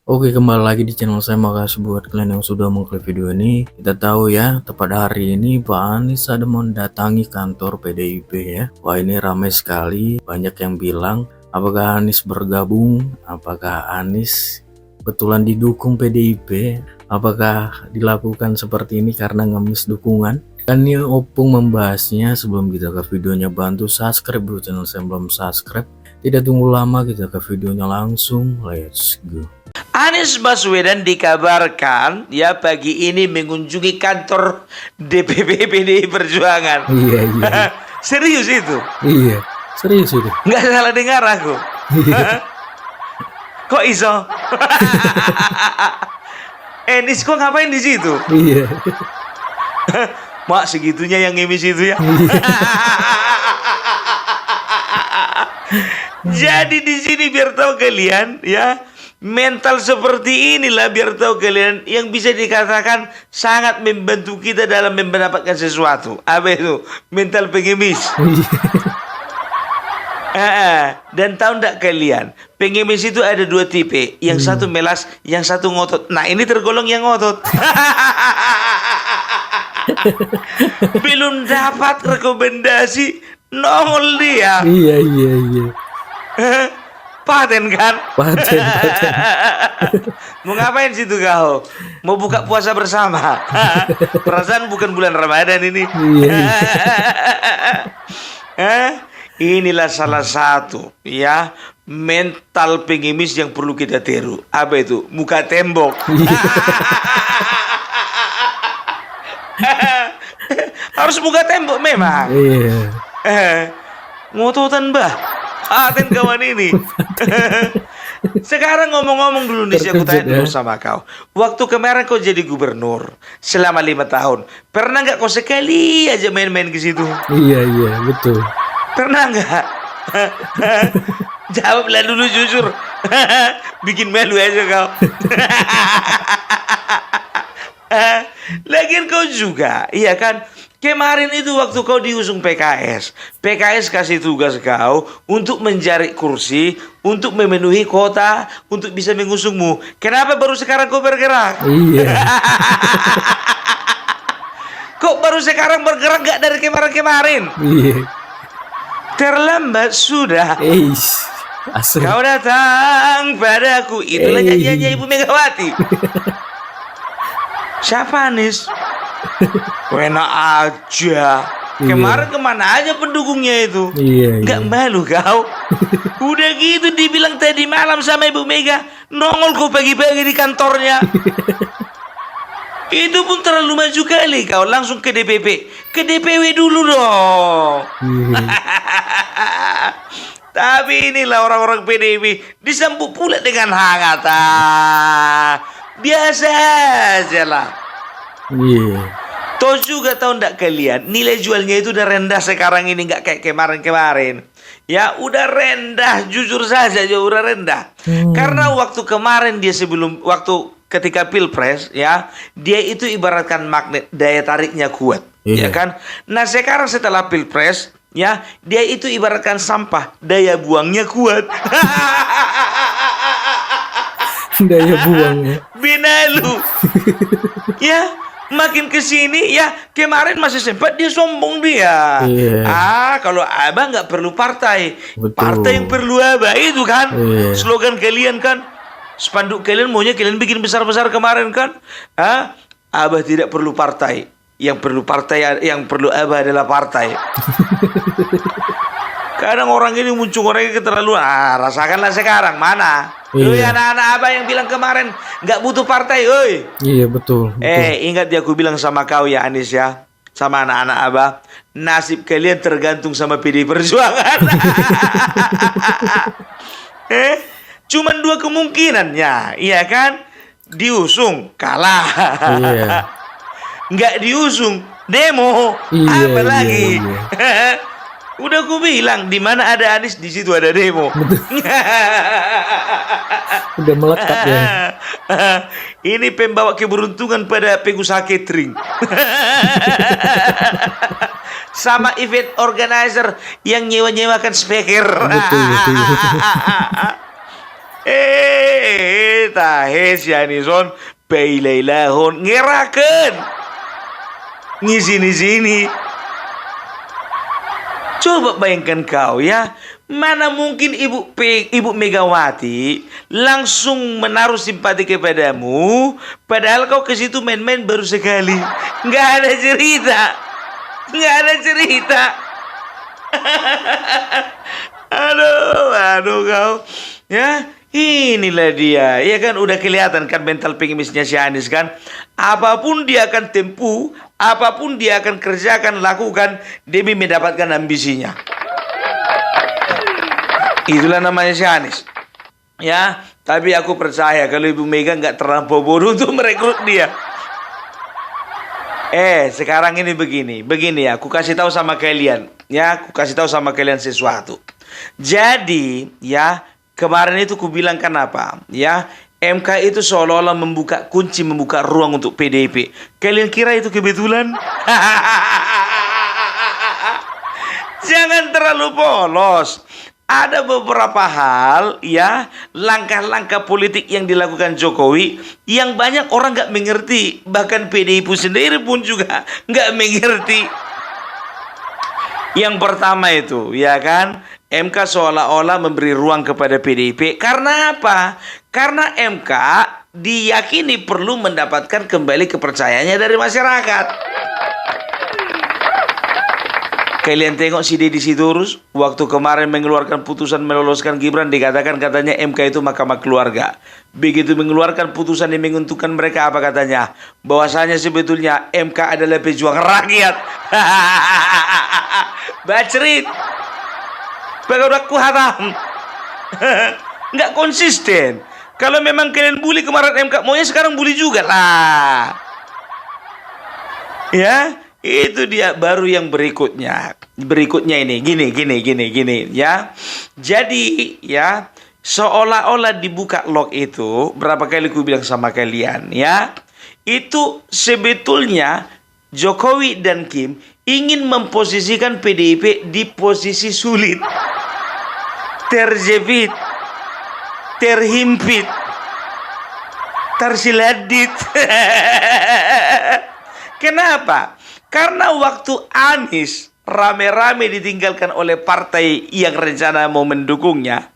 Oke, kembali lagi di channel saya. Makasih buat kalian yang sudah mengklik video ini. Kita tahu ya, tepat hari ini Pak Anies ada mendatangi kantor PDIP ya. Wah, ini ramai sekali. Banyak yang bilang, apakah Anies bergabung? Apakah Anies betulan didukung PDIP? Apakah dilakukan seperti ini karena ngemis dukungan? Dan ini Opung membahasnya. Sebelum kita ke videonya, bantu subscribe dulu channel saya belum subscribe. Tidak tunggu lama, kita ke videonya langsung. Let's go. Anies Baswedan dikabarkan ya pagi ini mengunjungi kantor DPP PDI Perjuangan. Iya. Serius itu? Iya, serius itu. Nggak salah dengar aku. Iya. Kok iso? Anies kok ngapain di situ? Iya. Mak segitunya yang ngemis itu ya. Jadi di sini biar tahu kalian ya, mental seperti inilah biar tahu kalian yang bisa dikatakan sangat membantu kita dalam mendapatkan sesuatu. Apa itu? Mental pengemis. Dan tahu ndak kalian, pengemis itu ada dua tipe. Yang satu melas, yang satu ngotot. Nah, ini tergolong yang ngotot. Belum dapat rekomendasi, nongol dia. Iya. Paten kan? Paten. Mau ngapain situ kau? Mau buka puasa bersama? Perasaan bukan bulan Ramadan ini. Iya. Inilah salah satu ya mental pengemis yang perlu kita tiru. Apa itu? Muka tembok. Harus muka tembok memang. Iya. Ngototan bah. Paten kawan ini. Sekarang ngomong-ngomong dulu nih, aku tanya dulu sama kau. Waktu kemarin kau jadi gubernur selama 5 tahun, pernah nggak kau sekali aja main-main ke situ? Iya, betul. Pernah nggak? Jawablah dulu jujur. Bikin malu aja kau. Lagian kau juga, iya kan? Kemarin itu waktu kau diusung PKS kasih tugas kau untuk mencari kursi, untuk memenuhi kota, untuk bisa mengusungmu. Kenapa baru sekarang kau bergerak? Iya. Kok baru sekarang bergerak gak dari kemarin-kemarin? Iya. Terlambat sudah. Asli. Kau datang padaku. Itulah nyanyiannya Ibu Megawati. Siapa Anies? Enak aja. Kemarin kemana aja pendukungnya itu? Iya. Nggak malu kau? Udah gitu dibilang tadi malam sama Ibu Mega, nongol kau pagi-pagi di kantornya. Itu pun terlalu maju kali kau. Langsung ke DPP, ke DPW dulu dong. Tapi inilah orang-orang PDIP disambut pula dengan hangat. Biasa aja lah. Iya. Toh juga tahu ndak kalian, nilai jualnya itu udah rendah sekarang ini, nggak kayak kemarin-kemarin. Ya udah rendah, jujur saja udah rendah. Karena waktu kemarin dia waktu ketika Pilpres ya, dia itu ibaratkan magnet, daya tariknya kuat. Ya kan? Nah sekarang setelah Pilpres ya, dia itu ibaratkan sampah, daya buangnya kuat. Daya buangnya. Benalu. Ya. Makin kesini ya, kemarin masih sempat dia sombong dia. Kalau abah nggak perlu partai. Betul. Partai yang perlu abah itu kan. Slogan kalian kan, spanduk kalian maunya kalian bikin besar-besar kemarin kan. Abah tidak perlu partai. Yang perlu abah adalah partai. Kadang orang ini muncul orangnya keterlaluan. Rasakanlah sekarang mana. Anak-anak abah yang bilang kemarin nggak butuh partai, oi. Iya betul. Ingat ya aku bilang sama kau ya Anies ya, sama anak-anak abah, nasib kalian tergantung sama PDI Perjuangan. Cuman dua kemungkinannya, iya kan? Diusung kalah. Iya. Nggak diusung demo. Apa lagi? Udah aku bilang, di mana ada Anies di situ ada demo. Udah melekat ya. Ini pembawa keberuntungan pada pengusaha catering. Sama event organizer yang nyewa-nyewakan speaker. Betul. Tahe si Anison peileilahon ngeraken ngisi-sini. Coba bayangkan kau ya, mana mungkin Ibu Megawati langsung menaruh simpati kepadamu, padahal kau ke situ main-main baru sekali. Nggak ada cerita, nggak ada cerita. Aduh kau, ya inilah dia, ya kan udah kelihatan kan mental pengemisnya si Anies kan. Apapun dia akan tempuh, apapun dia akan kerjakan, lakukan demi mendapatkan ambisinya. Itulah namanya si Anies. Ya, tapi aku percaya kalau Ibu Mega nggak terlampau bodoh untuk merekrut dia. Sekarang ini begini ya, aku kasih tahu sama kalian, ya, aku kasih tahu sama kalian sesuatu. Jadi, ya, kemarin itu aku bilang kan apa, ya, MK itu seolah-olah membuka ruang untuk PDIP. Kalian kira itu kebetulan? Jangan terlalu polos. Ada beberapa hal, ya, langkah-langkah politik yang dilakukan Jokowi yang banyak orang nggak mengerti. Bahkan PDIP sendiri pun juga nggak mengerti. Yang pertama itu, ya kan, MK seolah-olah memberi ruang kepada PDIP. Karena apa? Karena MK diyakini perlu mendapatkan kembali kepercayaannya dari masyarakat. Kalian tengok si Deddy Sitorus waktu kemarin mengeluarkan putusan meloloskan Gibran, dikatakan katanya MK itu mahkamah keluarga. Begitu mengeluarkan putusan yang menguntungkan mereka, apa katanya? Bahwasanya sebetulnya MK adalah pejuang rakyat. Bacrit. Pegawai hatam. Nggak konsisten. Kalau memang kalian bully kemarin MK, maunya sekarang bully juga lah. Ya, itu dia baru yang berikutnya. Berikutnya ini gini ya. Jadi ya, seolah-olah dibuka lock itu, berapa kali ku bilang sama kalian ya. Itu sebetulnya Jokowi dan Kim ingin memposisikan PDIP di posisi sulit. Terjepit, terhimpit, tersiladit. Kenapa? Karena waktu Anies rame-rame ditinggalkan oleh partai yang rencana mau mendukungnya,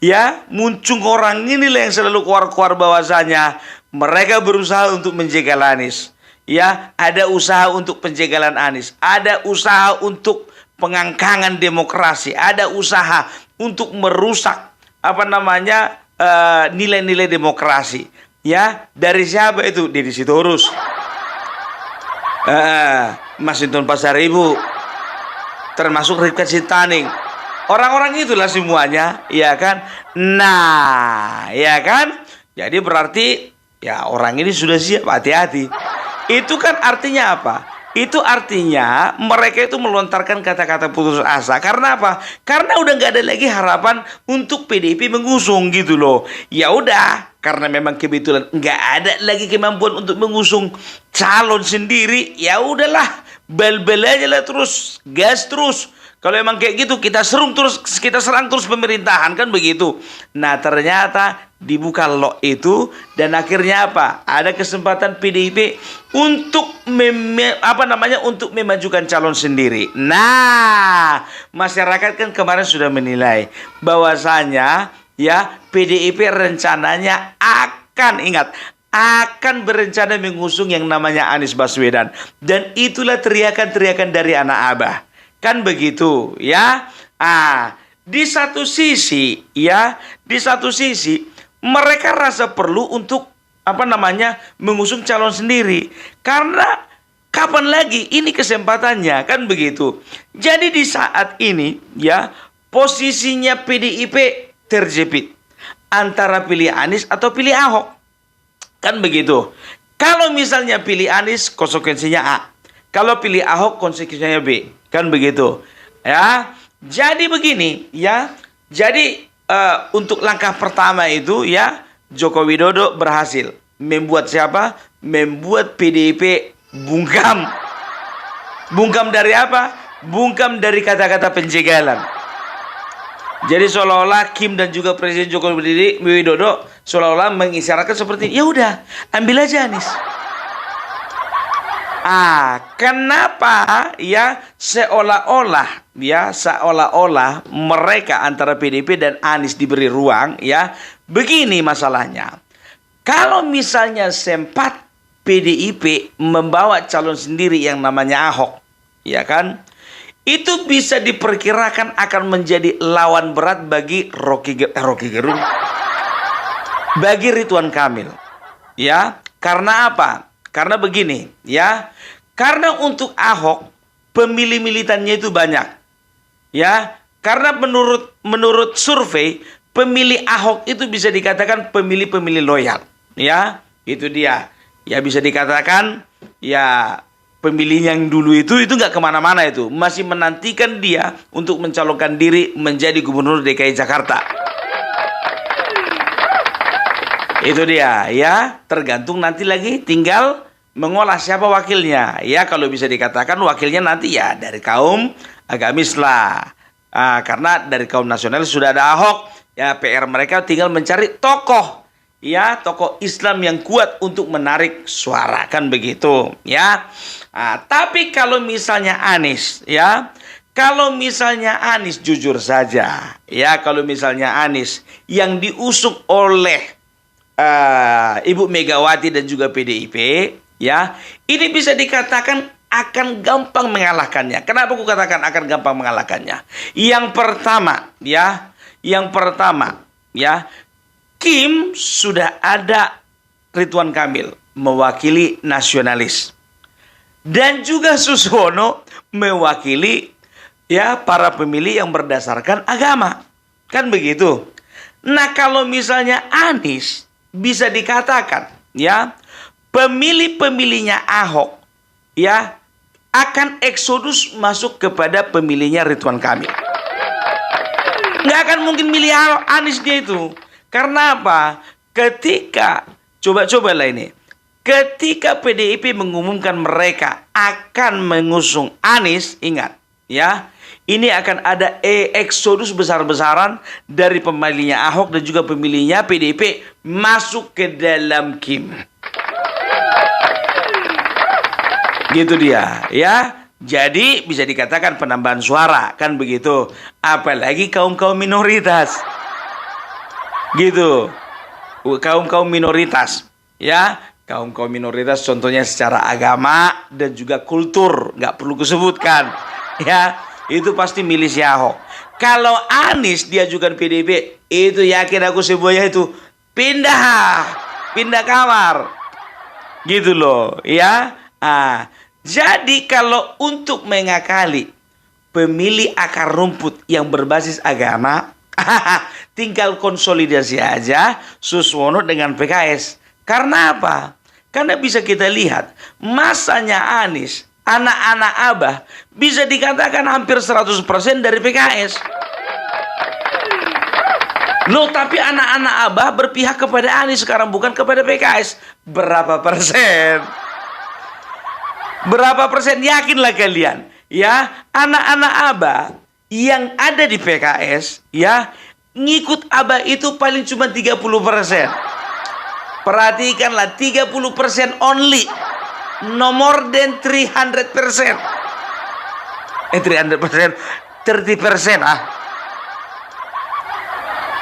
ya, muncul orang inilah yang selalu keluar-keluar bahwasanya mereka berusaha untuk menjegal Anies. Ya, ada usaha untuk penjegalan Anies, ada usaha untuk pengangkangan demokrasi, ada usaha untuk merusak nilai-nilai demokrasi. Ya, dari siapa itu? Deddy Sitorus, Masinton Pasaribu, termasuk Rifkat Sitaning. Orang-orang itulah semuanya, ya kan? Nah, ya kan? Jadi berarti ya orang ini sudah siap, hati-hati. Itu kan artinya apa? Itu artinya mereka itu melontarkan kata-kata putus asa. Karena apa? Karena udah nggak ada lagi harapan untuk PDIP mengusung gitu loh. Ya udah, karena memang kebetulan nggak ada lagi kemampuan untuk mengusung calon sendiri. Ya udahlah, bel-bel aja lah terus, gas terus. Kalau emang kayak gitu kita serang terus pemerintahan, kan begitu. Nah, ternyata dibuka lock itu dan akhirnya apa? Ada kesempatan PDIP untuk untuk memajukan calon sendiri. Nah, masyarakat kan kemarin sudah menilai bahwasanya ya PDIP rencananya akan berencana mengusung yang namanya Anies Baswedan, dan itulah teriakan-teriakan dari anak Abah. Kan begitu ya. Di satu sisi mereka rasa perlu untuk mengusung calon sendiri. Karena kapan lagi ini kesempatannya, kan begitu. Jadi di saat ini ya, posisinya PDIP terjepit antara pilih Anies atau pilih Ahok. Kan begitu. Kalau misalnya pilih Anies, konsekuensinya A. Kalau pilih Ahok, konsekuensinya B. Kan begitu. Ya. Jadi begini ya. Jadi untuk langkah pertama itu ya, Joko Widodo berhasil membuat siapa? Membuat PDIP bungkam. Bungkam dari apa? Bungkam dari kata-kata penjegalan. Jadi seolah-olah Kim dan juga Presiden Joko Widodo seolah-olah mengisyaratkan seperti, ya udah, ambil aja Anies. Kenapa ya seolah-olah mereka antara PDIP dan Anies diberi ruang ya? Begini masalahnya. Kalau misalnya sempat PDIP membawa calon sendiri yang namanya Ahok, ya kan? Itu bisa diperkirakan akan menjadi lawan berat bagi Rocky Gerung, bagi Ridwan Kamil. Ya, karena apa? Karena begini, ya. Karena untuk Ahok pemilih militannya itu banyak. Ya, karena menurut survei pemilih Ahok itu bisa dikatakan pemilih-pemilih loyal. Ya, itu dia. Ya bisa dikatakan ya pemilih yang dulu itu nggak kemana-mana, itu masih menantikan dia untuk mencalonkan diri menjadi gubernur DKI Jakarta. Itu dia ya, tergantung nanti lagi tinggal mengolah siapa wakilnya. Ya kalau bisa dikatakan wakilnya nanti ya dari kaum agamis lah. Karena dari kaum nasionalis sudah ada Ahok. Ya PR mereka tinggal mencari tokoh. Ya, tokoh Islam yang kuat untuk menarik suara, kan begitu ya. Tapi kalau misalnya Anies ya, jujur saja ya, kalau misalnya Anies yang diusung oleh Ibu Megawati dan juga PDIP ya, ini bisa dikatakan akan gampang mengalahkannya. Kenapa aku katakan akan gampang mengalahkannya? Yang pertama ya, Kim sudah ada Ridwan Kamil mewakili nasionalis. Dan juga Suswono mewakili ya para pemilih yang berdasarkan agama. Kan begitu. Nah, kalau misalnya Anies bisa dikatakan ya pemilih-pemilihnya Ahok ya akan eksodus masuk kepada pemilihnya Ridwan Kamil. Nggak akan mungkin milih Anies dia itu. Karena apa? Ketika coba-cobalah ini. Ketika PDIP mengumumkan mereka akan mengusung Anies, ingat ya, ini akan ada eksodus besar-besaran dari pemilihnya Ahok dan juga pemilihnya PDIP masuk ke dalam Kim. Gitu dia, ya. Jadi bisa dikatakan penambahan suara, kan begitu. Apalagi kaum-kaum minoritas. Gitu. Kaum-kaum minoritas, ya. Kaum-kaum minoritas contohnya secara agama dan juga kultur, nggak perlu kusebutkan, ya. Itu pasti milih si Ahok. Kalau Anies diajukan PDIP, itu yakin aku semuanya itu pindah kamar. Gitu loh, ya. Jadi kalau untuk mengakali pemilih akar rumput yang berbasis agama, tinggal konsolidasi aja Suswono dengan PKS. Karena apa? Karena bisa kita lihat masanya Anies, anak-anak Abah bisa dikatakan hampir 100% dari PKS. Loh, tapi anak-anak Abah berpihak kepada Anies sekarang, bukan kepada PKS. Berapa persen? Berapa persen? Yakinlah kalian ya, anak-anak Abah yang ada di PKS ya, ngikut Abah itu paling cuma 30%. Perhatikanlah, 30% only. No more than 300%. 300%, 30%.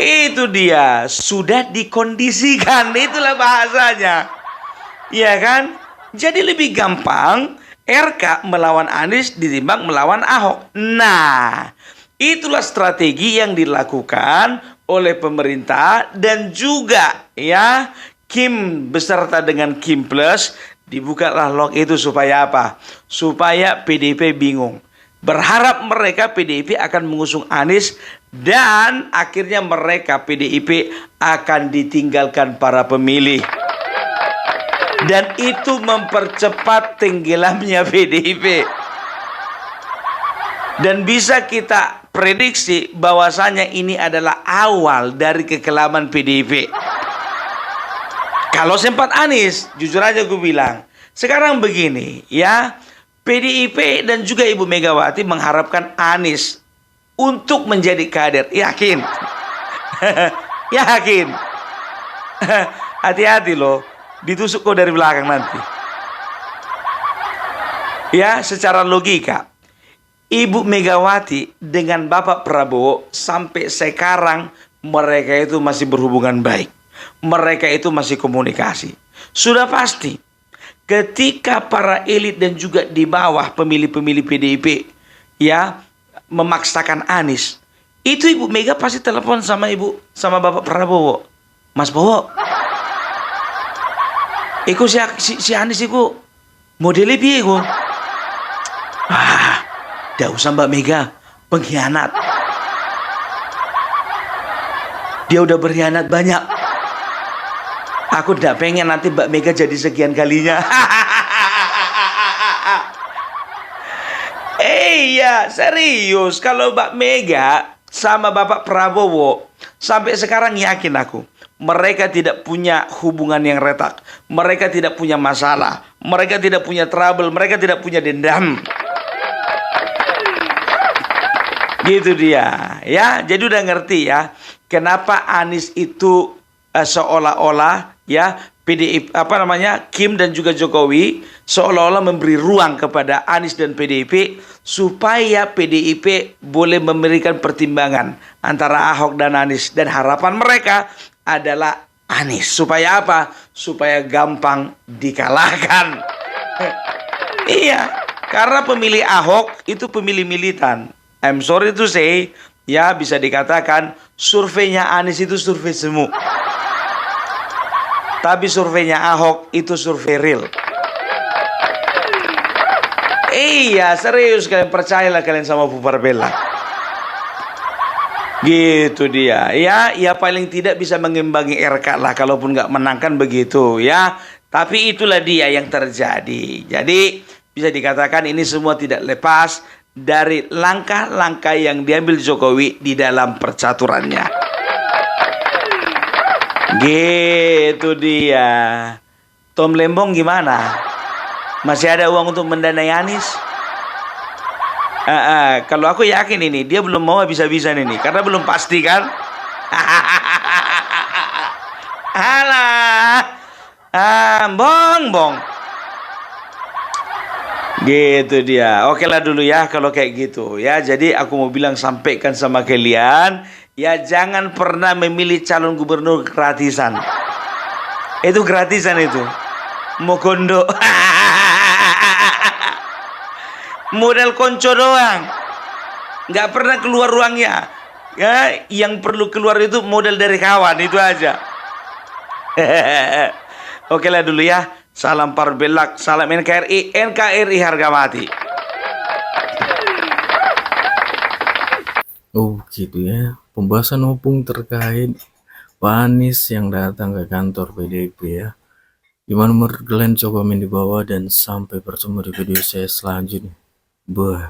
Itu dia, sudah dikondisikan, itulah bahasanya. Iya kan? Jadi lebih gampang RK melawan Anies ditimbang melawan Ahok. Nah, itulah strategi yang dilakukan oleh pemerintah dan juga ya Kim beserta dengan Kim Plus. Dibukalah log itu supaya apa? Supaya PDIP bingung. Berharap mereka PDIP akan mengusung Anies dan akhirnya mereka PDIP akan ditinggalkan para pemilih. Dan itu mempercepat tenggelamnya PDIP. Dan bisa kita prediksi bahwasanya ini adalah awal dari kekelaman PDIP. Kalau sempat Anies, jujur aja gue bilang. Sekarang begini ya, PDIP dan juga Ibu Megawati mengharapkan Anies untuk menjadi kader. Yakin? Yakin? Hati-hati loh, ditusuk kok dari belakang nanti. Ya, secara logika, Ibu Megawati dengan Bapak Prabowo sampai sekarang mereka itu masih berhubungan baik. Mereka itu masih komunikasi. Sudah pasti ketika para elit dan juga di bawah pemilih-pemilih PDIP ya memaksakan Anies, itu Ibu Mega pasti telepon sama Bapak Prabowo. Mas Bowo, iku si Anies iku modelnya piye iku? Tidak usah Mbak Mega, pengkhianat. Dia udah berkhianat banyak. Aku tidak pengen nanti Mbak Mega jadi sekian kalinya. Iya, serius. Kalau Mbak Mega sama Bapak Prabowo, sampai sekarang yakin aku, mereka tidak punya hubungan yang retak. Mereka tidak punya masalah. Mereka tidak punya trouble. Mereka tidak punya dendam. Gitu dia, ya. Jadi udah ngerti ya, kenapa Anies itu seolah-olah ya PDIP Kim dan juga Jokowi seolah-olah memberi ruang kepada Anies dan PDIP supaya PDIP boleh memberikan pertimbangan antara Ahok dan Anies, dan harapan mereka adalah Anies. Supaya apa? Supaya gampang dikalahkan. Iya, karena pemilih Ahok itu pemilih militan. I'm sorry to say, ya bisa dikatakan surveinya Anies itu survei semu. Tapi surveinya Ahok itu survei real. Iya, serius kalian, percayalah kalian sama Bu Barbella. Gitu dia, ya paling tidak bisa mengimbangi RK lah, kalaupun nggak menangkan begitu ya. Tapi itulah dia yang terjadi. Jadi bisa dikatakan ini semua tidak lepas dari langkah-langkah yang diambil Jokowi di dalam percaturannya. Gitu dia. Tom Lembong gimana? Masih ada uang untuk mendanai Anies? Kalau aku yakin ini dia belum mau habis-habisan ini, karena belum pasti kan. Alah, bong. Gitu dia. Oke lah dulu ya kalau kayak gitu ya. Jadi aku mau bilang, sampaikan sama kalian ya, jangan pernah memilih calon gubernur gratisan. Itu gratisan itu. Mogondo. Modal konco doang. Nggak pernah keluar uangnya. Ya, yang perlu keluar itu modal dari kawan, itu aja. Oke lah dulu ya. Salam Parbelak, salam NKRI harga mati. Oh gitu ya, pembahasan opung terkait Pak Anies yang datang ke kantor PDIP ya. Gimana menurut kalian? Coba komen di bawah, dan sampai bertemu di video saya selanjutnya. Bye.